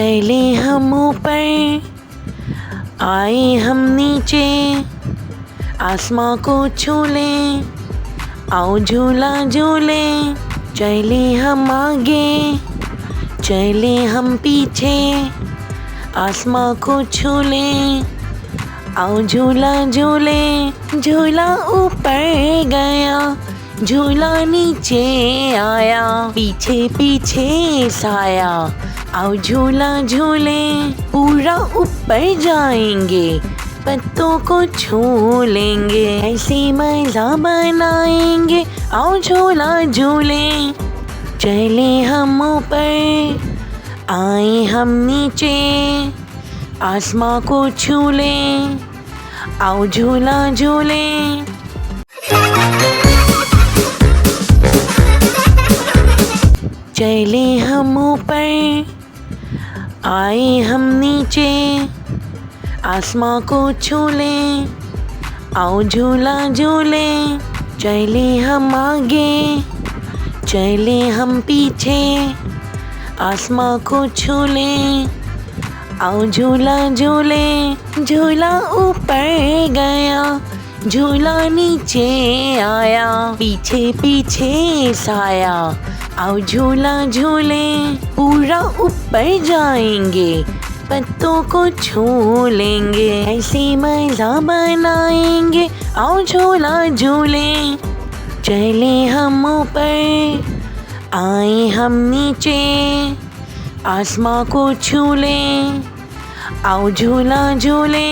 चले हम ऊपर आए हम नीचे, आसमां को छू लें, आओ झूला झूले। चले हम आगे चले हम पीछे, आसमां को छू लें, आओ झूला झूले। झूला ऊपर गया झूला नीचे आया, पीछे पीछे साया, आओ झूला झूले। पूरा ऊपर जाएंगे पत्तों को छू लेंगे, ऐसे मजा बनाएंगे, आओ झूला झूले। चले हम ऊपर आए हम नीचे, आसमां को छू लें, आओ झूला झूले। चले हम ऊपर आए हम नीचे, आसमां को छू लें, आओ झूला झूले। चले हम आगे चले हम पीछे, आसमां को छू लें, आओ झूला झूले। झूला ऊपर गया झूला नीचे आया, पीछे पीछे साया, आओ झूला झूले। पूरा ऊपर जाएंगे पत्तों को छू लेंगे, ऐसे मजा बनाएंगे, आओ झूला झूले। चले हम ऊपर आए हम नीचे, आसमां को छू लें, आओ झूला झूले।